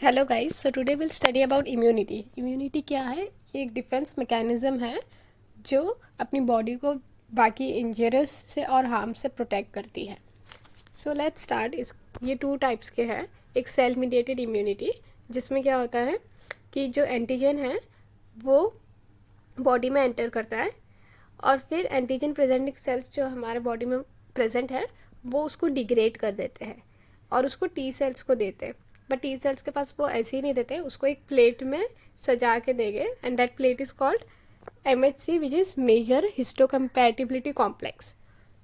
Hello guys, so today will study about immunity. Immunity क्या है? ये एक डिफेंस मैकेनिज्म है जो अपनी बॉडी को बाकी इंजरियस से और हार्म से प्रोटेक्ट करती है। So let's start. इस ये टू टाइप्स के हैं। एक सेल मीडिएटेड इम्यूनिटी, जिसमें क्या होता है कि जो एंटीजन है वो बॉडी में एंटर करता है और फिर एंटीजन प्रेजेंटिंग सेल्स जो हमारे बॉडी में प्रेजेंट है वो उसको डिग्रेड कर देते हैं और उसको टी सेल्स को देते हैं। बट टी सेल्स के पास वो ऐसे ही नहीं देते, उसको एक प्लेट में सजा के देंगे and that plate is called MHC, which is major histocompatibility complex.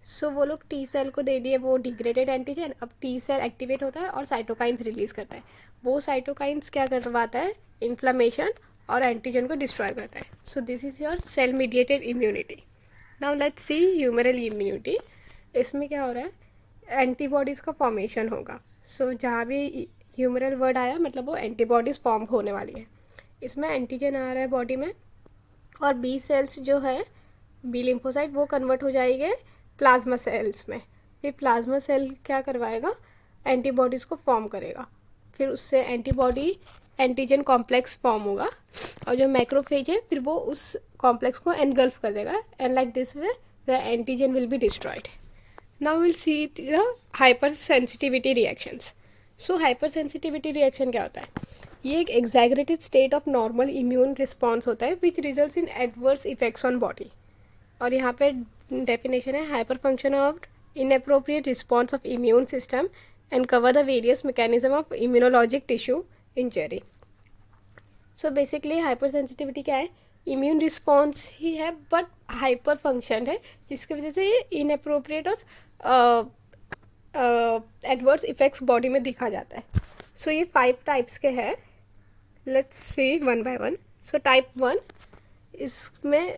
So वो लोग टी सेल को दे दिए वो डिग्रेडेड एंटीजन। अब टी सेल एक्टिवेट होता है और साइटोकाइंस रिलीज करता है। वो साइटोकाइंस क्या करवाता है? इन्फ्लामेशन और एंटीजन को डिस्ट्रॉय करता है। So this is your cell mediated immunity. Now let's see humoral immunity. इसमें क्या हो रहा है? एंटीबॉडीज़ का फॉर्मेशन होगा। सो जहाँ भी ह्यूमरल वर्ड आया मतलब वो एंटीबॉडीज़ फॉर्म होने वाली है। इसमें एंटीजन आ रहा है बॉडी में और बी सेल्स जो है, बी लिम्फोसाइट, वो कन्वर्ट हो जाएंगे प्लाज्मा सेल्स में। फिर प्लाज्मा सेल क्या करवाएगा? एंटीबॉडीज़ को फॉर्म करेगा। फिर उससे एंटीबॉडी एंटीजन कॉम्प्लेक्स फॉर्म होगा और जो मैक्रोफेज है फिर वो उस कॉम्प्लेक्स को एनगल्फ कर देगा and like this way the antigen will be destroyed. Now will see the hyper sensitivity reactions. So hyper sensitivity reaction क्या होता है? ये एक exaggerated state of normal immune response होता है which results in adverse effects on body. और यहाँ पे डेफिनेशन है hyper function of inappropriate response of immune system and cover the various mechanism of immunologic tissue injury. So basically hyper sensitivity क्या है? Immune response ही है but hyper function है, जिसकी वजह से ये इनअप्रोप्रिएट और एडवर्स इफेक्ट्स बॉडी में दिखा जाता है। सो ये 5 टाइप्स के हैं। Let's see one by one. So type 1, इसमें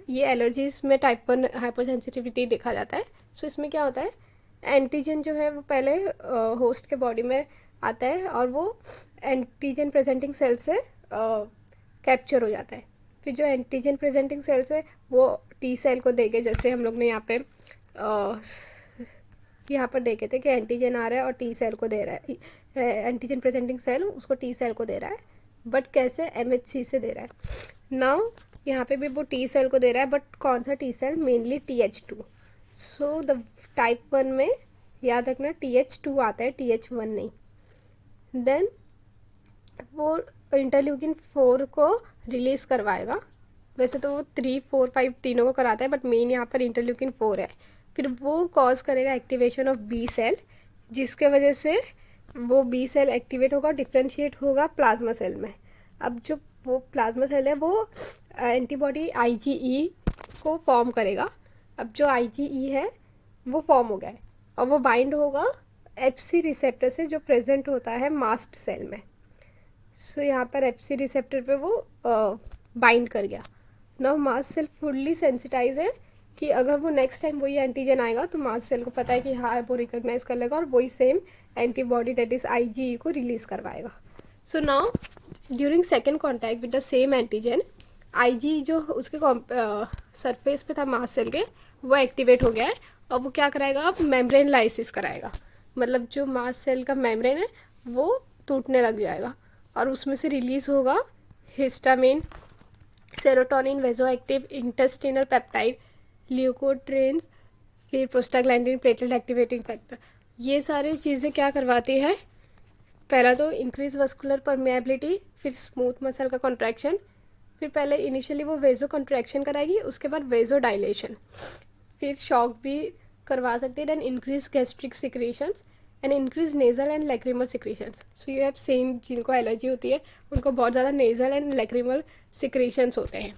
ये एलर्जीज में टाइप 1 हाइपर सेंसिटिविटी देखा जाता है। सो इसमें क्या होता है? एंटीजन जो है वो पहले होस्ट के बॉडी में आता है और वो एंटीजन प्रेजेंटिंग सेल से कैप्चर हो जाता है। फिर जो एंटीजन प्रेजेंटिंग सेल्स है वो टी सेल को देंगे, जैसे हम लोग ने यहाँ पर देखे थे कि एंटीजन आ रहा है और टी सेल को दे रहा है। एंटीजन प्रेजेंटिंग सेल उसको टी सेल को दे रहा है, बट कैसे? MHC से दे रहा है। नाउ यहाँ पे भी वो टी सेल को दे रहा है, बट कौन सा T cell? Mainly TH2। So the type 1 में याद रखना TH2 आता है, TH1 नहीं। देन वो इंटरल्यूकिन 4 को रिलीज़ करवाएगा। वैसे तो वो 3, 4, 5 तीनों को कराता है, बट मेन यहाँ पर इंटरल्यूकिन 4 है। फिर वो कॉज करेगा एक्टिवेशन ऑफ बी सेल, जिसके वजह से वो बी सेल एक्टिवेट होगा, डिफ्रेंशिएट होगा प्लाज्मा सेल में। अब जो वो प्लाज्मा सेल है वो एंटीबॉडी IgE को फॉर्म करेगा। अब जो IgE है वो फॉर्म हो गया है और वो बाइंड होगा FC रिसेप्टर से जो प्रेजेंट होता है मास्ट सेल में। सो यहाँ पर FC रिसेप्टर पे वो बाइंड कर गया। Now mast cell fully sensitise है कि अगर वो नेक्स्ट टाइम वही एंटीजन आएगा तो मास्ट सेल को पता है कि हाँ वो रिकॉग्नाइज कर लेगा और वही same antibody that is IgE को रिलीज करवाएगा। So now during second contact with the same antigen, IgE जो उसके सरफेस पे था मास्ट सेल के वो एक्टिवेट हो गया है और वो क्या कराएगा? अब मेम्ब्रेन लाइसिस कराएगा। मतलब जो मास्ट सेल का मेम्ब्रेन है वो टूटने लग जाएगा और उसमें से रिलीज होगा हिस्टामिन, सेरोटोनिन, वेजोएक्टिव इंटेस्टिनल पेप्टाइड, ल्यूकोट्रिन्स, फिर प्रोस्टाग्लैंडिन, प्लेटलेट एक्टिवेटिंग फैक्टर। ये सारी चीज़ें क्या करवाती है? पहला तो इंक्रीज वस्कुलर परमेबिलिटी, फिर स्मूथ मसल का कॉन्ट्रैक्शन, फिर पहले इनिशियली वो वेजो कॉन्ट्रैक्शन कराएगी, उसके बाद वेजो डायलेशन, फिर शॉक भी करवा सकती है। Then increase gastric secretions and increase nasal and lacrimal secretions. So you have seen जिनको एलर्जी होती है उनको बहुत ज़्यादा नेजल एंड लैक्रिमल सिक्रेशंस होते हैं।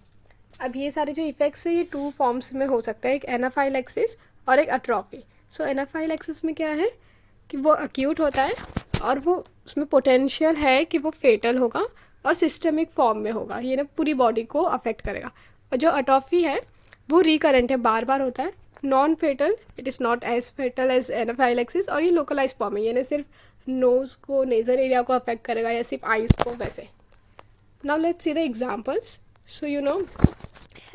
अब ये सारे जो इफेक्ट्स है ये 2 फॉर्म्स में हो सकता है, एक एनाफाइलेक्सिस और एक अट्रॉफी। सो एनाफाइलेक्सिस में क्या है कि वो अक्यूट होता है और वो उसमें पोटेंशियल है कि वो फेटल होगा और सिस्टमिक फॉर्म में होगा, ये ना पूरी बॉडी को अफेक्ट करेगा। और जो अटॉफी है वो रिकरेंट है, बार बार होता है, non fatal, it is not as fatal as anaphylaxis, और ये लोकलाइज फॉर्म है, यानी सिर्फ नोज़ को, नेजल एरिया को अफेक्ट करेगा या सिर्फ आइज़ को वैसे। Now let's see the examples. So you know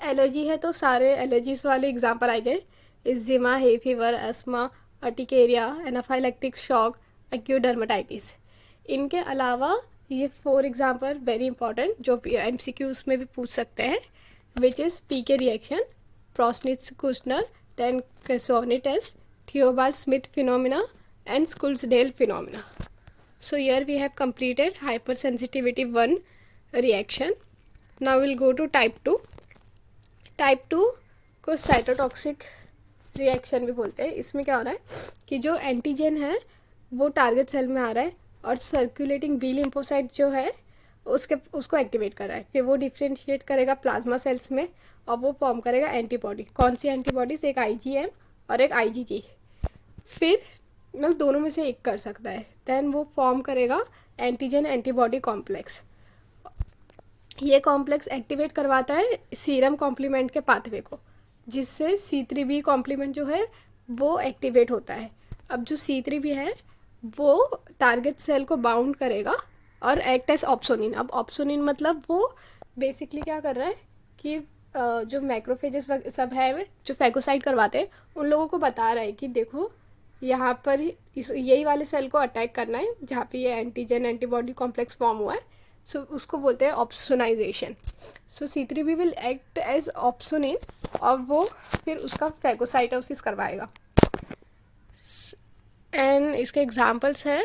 allergy है तो सारे एलर्जीज वाले एग्जांपल आए गए, eczema, hay fever, asthma, urticaria, anaphylactic shock, acute dermatitis. इनके अलावा ये 4 एग्जाम्पल वेरी इंपॉर्टेंट जो MCQs में भी पूछ सकते हैं, which is PK reaction, Prosnitz-Kushner, then Cassoni test, Theobald-Smith phenomena, and Skulls-Dale phenomena. So here we have completed hypersensitivity 1 reaction. Now we'll go to type 2. Type 2 को साइटोटॉक्सिक रिएक्शन भी बोलते हैं. इसमें क्या हो रहा है कि जो एंटीजन है वो टारगेट सेल में आ रहा है और सर्कुलेटिंग बी लिम्फोसाइट जो है उसको एक्टिवेट कर रहा है. फिर वो डिफ्रेंशिएट करेगा प्लाज्मा सेल्स में और वो फॉर्म करेगा एंटीबॉडी. कौन सी एंटीबॉडीज? एक IgM और एक IgG. फिर मतलब दोनों में से एक कर सकता है. देन वो फॉर्म करेगा एंटीजन एंटीबॉडी कॉम्प्लेक्स. ये कॉम्प्लेक्स एक्टिवेट करवाता है सीरम कॉम्प्लीमेंट के पाथवे को, जिससे C3b कॉम्प्लीमेंट जो है वो एक्टिवेट होता है. अब जो C3b है वो टारगेट सेल को बाउंड करेगा और एक्ट एज ऑप्सोनिन. अब ऑप्सोनिन मतलब वो बेसिकली क्या कर रहा है कि जो मैक्रोफेजेस सब है जो फैगोसाइट करवाते हैं उन लोगों को बता रहा है कि देखो यहाँ पर यही वाले सेल को अटैक करना है जहाँ पे ये एंटीजन एंटीबॉडी कॉम्प्लेक्स फॉर्म हुआ है. सो उसको बोलते हैं opsonisation. So C3b will act as opsonin और वो फिर उसका फैगोसाइटोसिस करवाएगा. एंड इसके एग्जांपल्स है,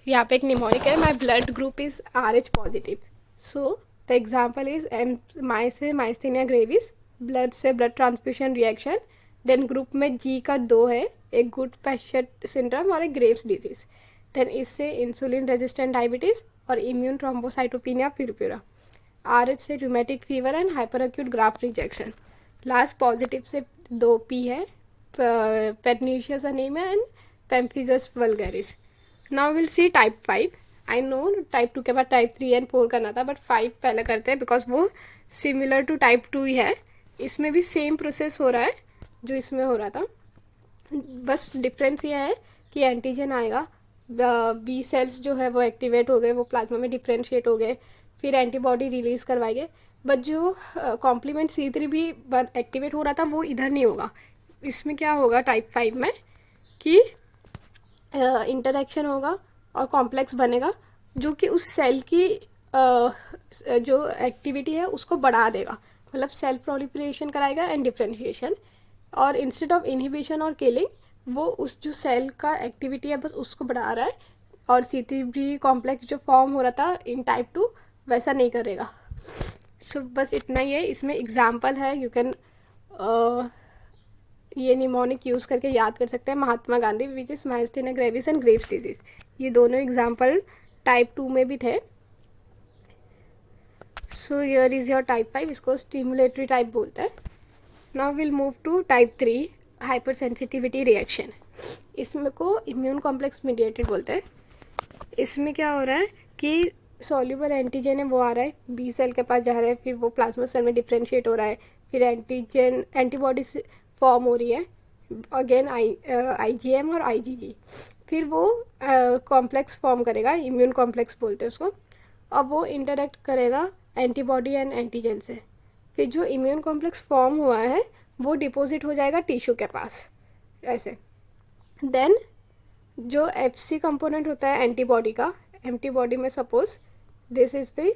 यहाँ पे एक निमोनिक है, my blood group is RH positive. So the example is myasthenia gravis, blood से blood transfusion reaction. Then group में G का 2 है, एक गुड पैशेट सिंड्रोम और एक ग्रेव्स डिजीज. देन इससे इंसुलिन रेजिस्टेंट डायबिटीज़ और इम्यून थ्रोम्बोसाइटोपिनिया पिरपुरा. RH से rheumatic fever and hyper acute graft rejection. Last positive से 2P है, pernicious anaemia and pemphigus vulgaris. Now will see type 5. I know type 2 के बाद type 3 and 4 करना था, but 5 पहले करते हैं बिकॉज वो सिमिलर टू टाइप 2 ही है. इसमें भी सेम प्रोसेस हो रहा है जो इसमें हो रहा था, बस डिफरेंस ये है कि एंटीजन आएगा, B सेल्स जो है वो एक्टिवेट हो गए, वो प्लाज्मा में डिफ्रेंशिएट हो गए, फिर एंटीबॉडी रिलीज़ करवाएंगे. बट जो कॉम्प्लीमेंट C3b एक्टिवेट हो रहा था वो इधर नहीं होगा. इसमें क्या होगा टाइप 5 में कि इंटरेक्शन होगा और कॉम्प्लेक्स बनेगा जो कि उस सेल की जो एक्टिविटी है उसको बढ़ा देगा, मतलब सेल प्रोलिफरेशन कराएगा एंड डिफ्रेंशिएशन. और इंस्टेड ऑफ इनहिबिशन और किलिंग वो उस जो सेल का एक्टिविटी है बस उसको बढ़ा रहा है, और C3b कॉम्प्लेक्स जो फॉर्म हो रहा था इन टाइप 2 वैसा नहीं करेगा. सो बस इतना ही है. इसमें एग्जाम्पल है, यू कैन ये निमोनिक यूज़ करके याद कर सकते हैं. Mahatma Gandhi which is myasthenia gravis and Graves disease. ये दोनों एग्जाम्पल टाइप 2 में भी थे. So here is your type 5. इसको स्टिमुलेटरी टाइप बोलते हैं. Now will move to type 3 hyper sensitivity reaction. इसमें को इम्यून कॉम्प्लेक्स मीडिएटेड बोलते हैं. इसमें क्या हो रहा है कि सॉल्युबल एंटीजन है वो आ रहा है, B सेल के पास जा रहा है, फिर वो प्लाज्मा सेल में डिफ्रेंशिएट हो रहा है, फिर एंटीबॉडी फॉर्म हो रही है अगेन IgM और IgG. फिर वो कॉम्प्लेक्स फॉर्म करेगा, इम्यून कॉम्प्लेक्स बोलते हैं उसको, और वो इंटरेक्ट करेगा एंटीबॉडी एंड एंटीजन से. फिर जो इम्यून कॉम्प्लेक्स फॉर्म हुआ है वो डिपॉजिट हो जाएगा टिश्यू के पास ऐसे. देन जो FC कंपोनेंट होता है एंटीबॉडी का, एंटीबॉडी में suppose this is the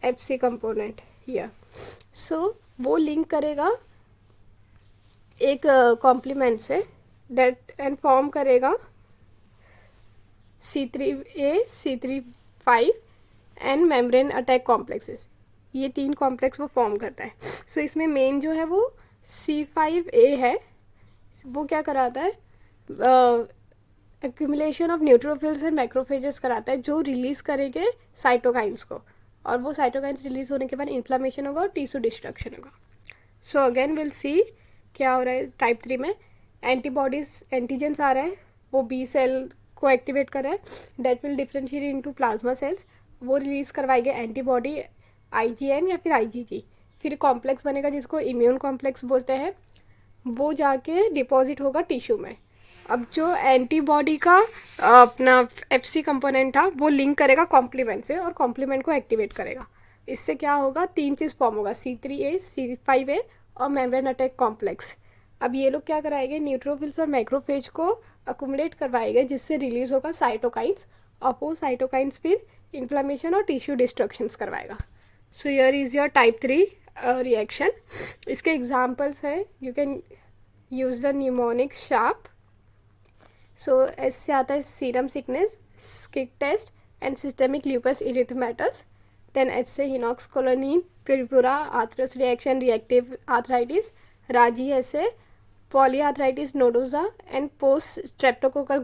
FC component here. So वो लिंक करेगा एक complement say that and form करेगा C3a C3-5 and membrane attack complexes. ये 3 कॉम्प्लेक्स वो फॉर्म करता है. सो इसमें मेन जो है वो C5a है, वो क्या कराता है accumulation of neutrophils and macrophages कराता है जो रिलीज़ करेंगे साइटोकाइंस को, और वो साइटोकाइंस रिलीज होने के बाद इन्फ्लामेशन होगा और टिश्यू डिस्ट्रक्शन होगा. सो अगेन विल सी क्या हो रहा है टाइप 3 में. एंटीबॉडीज एंटीजेंस आ रहा है, वो B सेल को एक्टिवेट कर रहा है, that will differentiate into plasma cells. वो रिलीज़ करवाएंगे एंटीबॉडी IgM या फिर IgG. फिर कॉम्प्लेक्स बनेगा जिसको इम्यून कॉम्प्लेक्स बोलते हैं, वो जाके डिपॉजिट होगा टिश्यू में. अब जो एंटीबॉडी का अपना FC कंपोनेंट था वो लिंक करेगा कॉम्प्लीमेंट से और कॉम्प्लीमेंट को एक्टिवेट करेगा. इससे क्या होगा, 3 चीज़ फॉर्म होगा, C3a C5a और मेम्ब्रेन अटैक कॉम्प्लेक्स. अब ये लोग क्या कराएंगे, न्यूट्रोफिल्स और मैक्रोफेज को अकुमुलेट करवाएंगे जिससे रिलीज होगा साइटोकाइंस, अपोज साइटोकाइंस फिर इन्फ्लामेशन और टिश्यू डिस्ट्रक्शंस करवाएगा. So here is your type 3 reaction. इसके एग्जाम्पल्स है, you can use the mnemonic sharp. So S से आता है serum sickness, Schick test and systemic lupus erythematosus. Then H से Henoch Schonlein, purpura Arthus reaction, reactive arthritis. राजी ऐसे polyarthritis nodosa and post streptococcal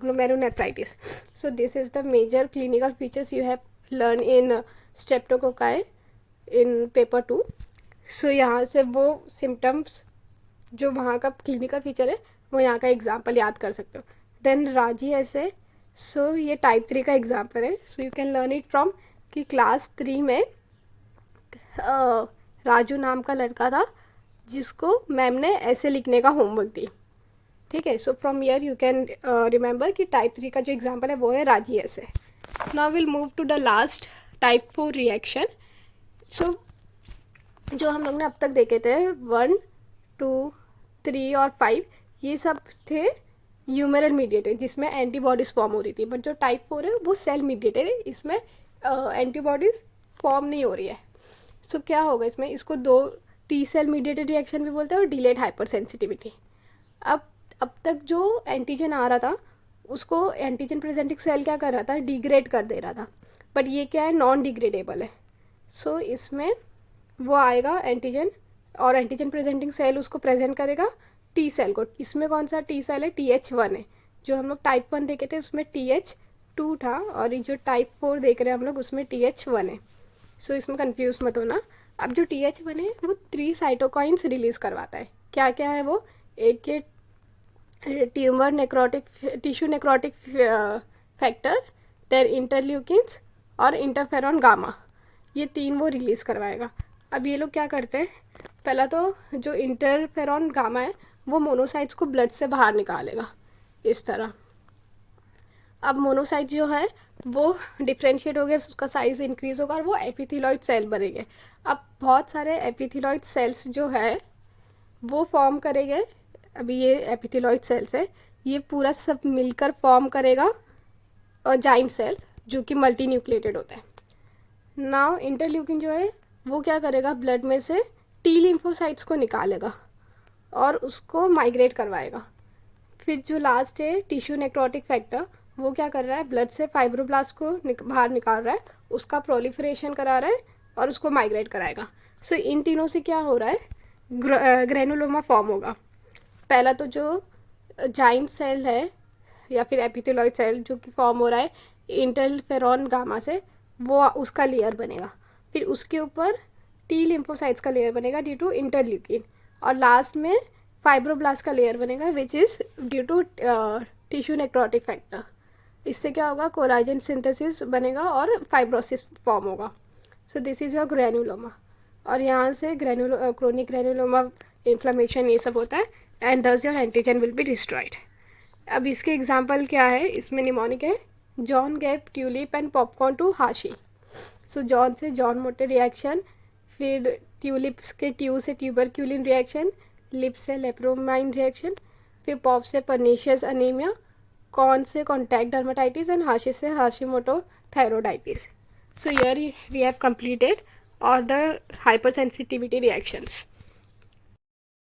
glomerulonephritis. So this is the major clinical features you have learned in streptococci in paper 2. So यहाँ से वो symptoms जो वहाँ का clinical feature है वो यहाँ का example याद कर सकते हो. Then राजी ऐसे, so ये type 3 का example है. So you can learn it from कि class 3 में राजू नाम का लड़का था जिसको मैम ने ऐसे लिखने का होमवर्क दी. ठीक है. So from ear you can remember कि टाइप 3 का जो एग्जाम्पल है वो है राजी ऐसे. Now will move to the last type 4 reaction. So जो हम लोग ने अब तक देखे थे 1, 2, 3 और 5, ये सब थे ह्यूमरल मीडिएटेड जिसमें एंटीबॉडीज़ फॉर्म हो रही थी. बट जो टाइप 4 है वो सेल मीडिएटेड है, इसमें एंटीबॉडीज़ फॉर्म नहीं हो रही है. सो क्या होगा इसमें, इसको 2 टी सेल मीडिएटेड रिएक्शन भी बोलते हैं और डिलेड हाइपर सेंसिटिविटी. अब तक जो एंटीजन आ रहा था उसको एंटीजन प्रेजेंटिंग सेल क्या कर रहा था, डिग्रेड कर दे रहा था. बट ये क्या है, नॉन डिग्रेडेबल है. सो इसमें वो आएगा एंटीजन और एंटीजन प्रेजेंटिंग सेल उसको प्रेजेंट करेगा टी सेल को. इसमें कौन सा टी सेल है, TH1 है. जो हम लोग टाइप 1 देखे थे उसमें TH2 था और जो टाइप 4 देख रहे हैं हम लोग उसमें TH1 है. सो इसमें कंफ्यूज मत होना. अब जो TH1 है वो 3 साइटोकाइंस रिलीज़ करवाता है. क्या क्या है वो, एक के tumour necrotic tissue necrotic factor, then interleukins और इंटरफेरॉन गामा, ये 3 वो रिलीज़ करवाएगा. अब ये लोग क्या करते हैं, पहला तो जो इंटरफेरॉन गामा है वो मोनोसाइट्स को ब्लड से बाहर निकालेगा इस तरह. अब मोनोसाइट जो है वो डिफ्रेंशिएट हो गया, उसका साइज़ इंक्रीज़ होगा और वो एपिथेलॉइड सेल बनेंगे. अब बहुत सारे एपिथेलॉइड सेल्स जो है वो फॉर्म करेंगे. अभी ये एपिथेलॉइड सेल्स है, ये पूरा सब मिलकर फॉर्म करेगा और जाइंट सेल्स जो कि मल्टी न्यूक्लिएटेड होता है. नाउ इंटरल्यूकिन जो है वो क्या करेगा, ब्लड में से टी लिम्फोसाइट्स को निकालेगा और उसको माइग्रेट करवाएगा. फिर जो लास्ट है टिश्यू नेक्रोटिक फैक्टर, वो क्या कर रहा है, ब्लड से फाइब्रोब्लास्ट को बाहर निकाल रहा है, उसका प्रोलिफरेशन करा रहा है और उसको माइग्रेट कराएगा. सो इन तीनों से क्या हो रहा है, ग्रेनुलोमा फॉर्म होगा. पहला तो जो जाइंट सेल है या फिर एपिथेलॉइड सेल जो कि फॉर्म हो रहा है इंटरफेरॉन गामा से, वो उसका लेयर बनेगा. फिर उसके ऊपर टी लिम्फोसाइट्स का लेयर बनेगा ड्यू टू इंटरल्यूकिन, और लास्ट में फाइब्रोब्लास्ट का लेयर बनेगा which is due to tissue necrotic factor. इससे क्या होगा, कोलाजन सिंथेसिस बनेगा और फाइब्रोसिस फॉर्म होगा. सो दिस इज़ योर ग्रेनुलोमा. और यहाँ से क्रोनिक ग्रेनुलोमा इन्फ्लेमेशन ये सब होता है and thus your antigen will be destroyed. अब इसके एग्जांपल क्या है, इसमें निमोनिक है, John gap tulip and popcorn to Hashi. So John से जॉन मोटे रिएक्शन, फिर ट्यूलिप्स के ट्यू से ट्यूबरक्यूलिन रिएक्शन, लिप से लेप्रोमाइन रिएक्शन, फिर पॉप से पर्नीशियस अनीमिया, कॉर्न से कॉन्टैक्ट डर्माटाइटिस एंड हाशी से Hashimoto थायरोइडाइटिस. So here we have completed all the hypersensitivity reactions.